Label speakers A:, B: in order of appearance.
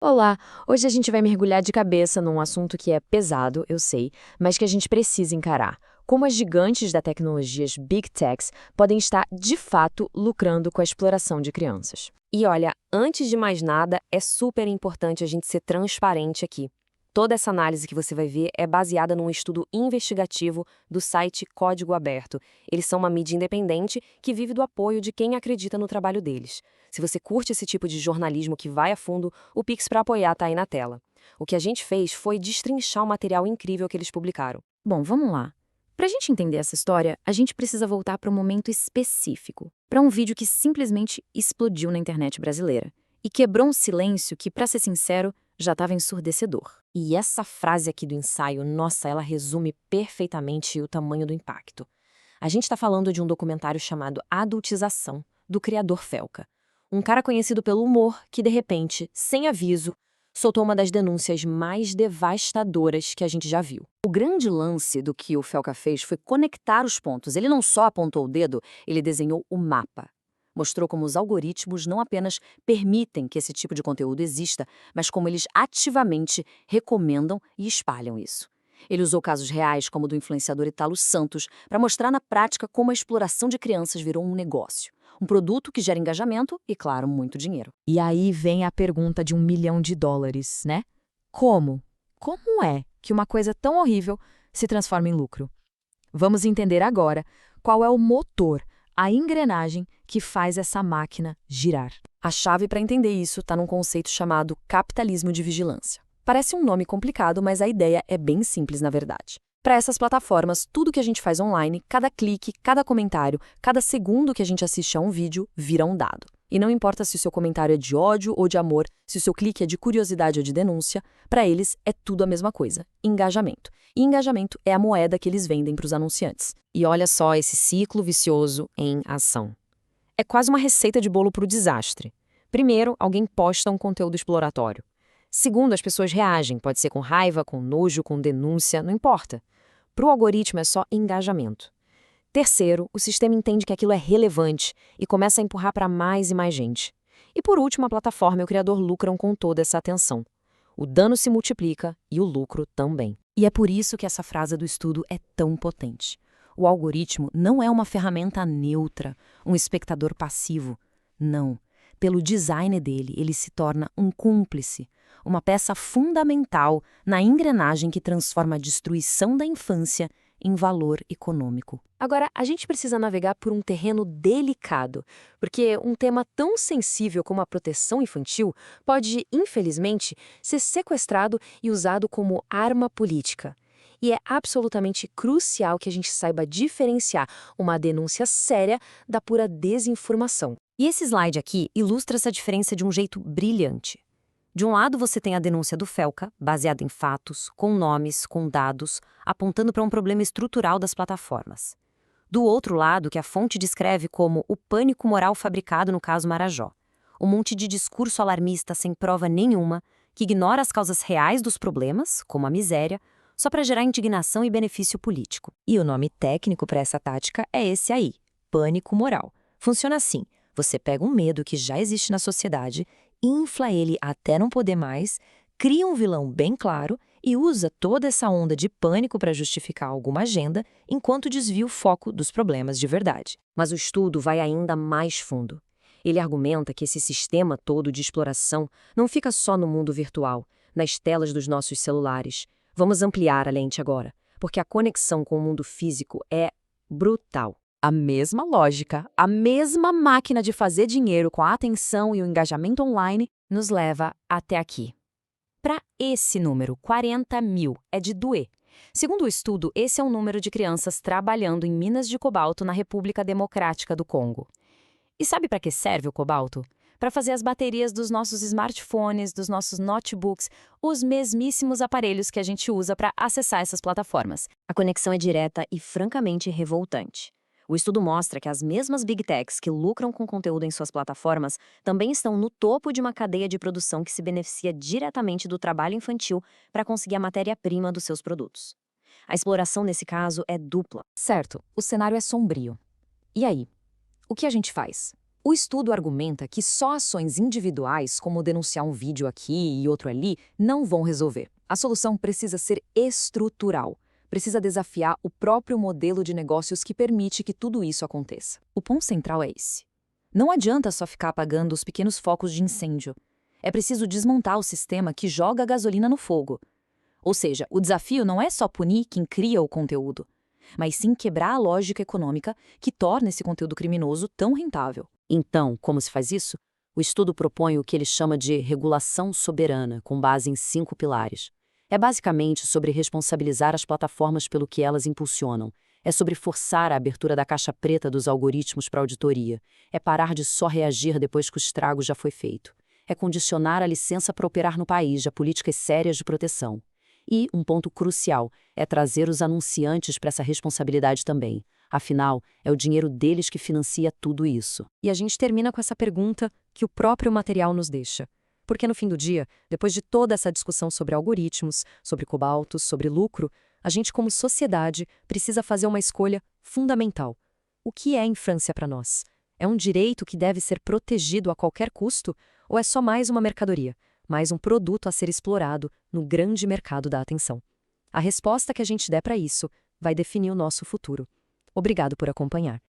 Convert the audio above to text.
A: Olá! Hoje a gente vai mergulhar de cabeça num assunto que é pesado, eu sei, mas que a gente precisa encarar. Como as gigantes da tecnologia, as Big Techs, podem estar, de fato, lucrando com a exploração de crianças.
B: E olha, antes de mais nada, é super importante a gente ser transparente aqui. Toda essa análise que você vai ver é baseada num estudo investigativo do site Código Aberto. Eles são uma mídia independente que vive do apoio de quem acredita no trabalho deles. Se você curte esse tipo de jornalismo que vai a fundo, o Pix para apoiar tá aí na tela. O que a gente fez foi destrinchar o material incrível que eles publicaram.
A: Bom, vamos lá. Para a gente entender essa história, a gente precisa voltar para um momento específico, para um vídeo que simplesmente explodiu na internet brasileira e quebrou um silêncio que, para ser sincero, já estava ensurdecedor.
B: E essa frase aqui do ensaio, nossa, ela resume perfeitamente o tamanho do impacto. A gente está falando de um documentário chamado Adultização, do criador Felca. Um cara conhecido pelo humor que, de repente, sem aviso, soltou uma das denúncias mais devastadoras que a gente já viu.
C: O grande lance do que o Felca fez foi conectar os pontos. Ele não só apontou o dedo, ele desenhou o mapa. Mostrou como os algoritmos não apenas permitem que esse tipo de conteúdo exista, mas como eles ativamente recomendam e espalham isso. Ele usou casos reais, como o do influenciador Italo Santos, para mostrar na prática como a exploração de crianças virou um negócio. Um produto que gera engajamento e, claro, muito dinheiro.
A: E aí vem a pergunta de US$ 1 milhão, né? Como? Como é que uma coisa tão horrível se transforma em lucro? Vamos entender agora qual é o motor, a engrenagem que faz essa máquina girar.
B: A chave para entender isso está num conceito chamado capitalismo de vigilância. Parece um nome complicado, mas a ideia é bem simples na verdade. Para essas plataformas, tudo que a gente faz online, cada clique, cada comentário, cada segundo que a gente assiste a um vídeo, vira um dado. E não importa se o seu comentário é de ódio ou de amor, se o seu clique é de curiosidade ou de denúncia, para eles é tudo a mesma coisa: engajamento. E engajamento é a moeda que eles vendem para os anunciantes. E olha só esse ciclo vicioso em ação. É quase uma receita de bolo para o desastre. Primeiro, alguém posta um conteúdo exploratório. Segundo, as pessoas reagem, pode ser com raiva, com nojo, com denúncia, não importa. Para o algoritmo é só engajamento. Terceiro, o sistema entende que aquilo é relevante e começa a empurrar para mais e mais gente. E por último, a plataforma e o criador lucram com toda essa atenção. O dano se multiplica e o lucro também.
C: E é por isso que essa frase do estudo é tão potente. O algoritmo não é uma ferramenta neutra, um espectador passivo. Não. Pelo design dele, ele se torna um cúmplice, uma peça fundamental na engrenagem que transforma a destruição da infância em valor econômico.
B: Agora, a gente precisa navegar por um terreno delicado, porque um tema tão sensível como a proteção infantil pode, infelizmente, ser sequestrado e usado como arma política. E é absolutamente crucial que a gente saiba diferenciar uma denúncia séria da pura desinformação.
C: E esse slide aqui ilustra essa diferença de um jeito brilhante. De um lado, você tem a denúncia do Felca, baseada em fatos, com nomes, com dados, apontando para um problema estrutural das plataformas. Do outro lado, que a fonte descreve como o pânico moral fabricado no caso Marajó. Um monte de discurso alarmista sem prova nenhuma, que ignora as causas reais dos problemas, como a miséria, só para gerar indignação e benefício político. E o nome técnico para essa tática é esse aí, pânico moral. Funciona assim: você pega um medo que já existe na sociedade, infla ele até não poder mais, cria um vilão bem claro e usa toda essa onda de pânico para justificar alguma agenda, enquanto desvia o foco dos problemas de verdade.
B: Mas o estudo vai ainda mais fundo. Ele argumenta que esse sistema todo de exploração não fica só no mundo virtual, nas telas dos nossos celulares. Vamos ampliar a lente agora, porque a conexão com o mundo físico é brutal.
A: A mesma lógica, a mesma máquina de fazer dinheiro com a atenção e o engajamento online nos leva até aqui. Para esse número, 40 mil, é de doer. Segundo o estudo, esse é o número de crianças trabalhando em minas de cobalto na República Democrática do Congo. E sabe para que serve o cobalto? Para fazer as baterias dos nossos smartphones, dos nossos notebooks, os mesmíssimos aparelhos que a gente usa para acessar essas plataformas.
B: A conexão é direta e francamente revoltante. O estudo mostra que as mesmas Big Techs que lucram com conteúdo em suas plataformas também estão no topo de uma cadeia de produção que se beneficia diretamente do trabalho infantil para conseguir a matéria-prima dos seus produtos. A exploração nesse caso é dupla.
A: Certo, o cenário é sombrio. E aí? O que a gente faz?
B: O estudo argumenta que só ações individuais, como denunciar um vídeo aqui e outro ali, não vão resolver. A solução precisa ser estrutural. Precisa desafiar o próprio modelo de negócios que permite que tudo isso aconteça. O ponto central é esse. Não adianta só ficar apagando os pequenos focos de incêndio. É preciso desmontar o sistema que joga a gasolina no fogo. Ou seja, o desafio não é só punir quem cria o conteúdo, mas sim quebrar a lógica econômica que torna esse conteúdo criminoso tão rentável.
C: Então, como se faz isso? O estudo propõe o que ele chama de regulação soberana, com base em 5 pilares. É basicamente sobre responsabilizar as plataformas pelo que elas impulsionam. É sobre forçar a abertura da caixa preta dos algoritmos para auditoria. É parar de só reagir depois que o estrago já foi feito. É condicionar a licença para operar no país a políticas sérias de proteção. E, um ponto crucial, é trazer os anunciantes para essa responsabilidade também. Afinal, é o dinheiro deles que financia tudo isso.
B: E a gente termina com essa pergunta que o próprio material nos deixa. Porque no fim do dia, depois de toda essa discussão sobre algoritmos, sobre cobaltos, sobre lucro, a gente como sociedade precisa fazer uma escolha fundamental. O que é infância para nós? É um direito que deve ser protegido a qualquer custo? Ou é só mais uma mercadoria, mais um produto a ser explorado no grande mercado da atenção? A resposta que a gente der para isso vai definir o nosso futuro. Obrigado por acompanhar.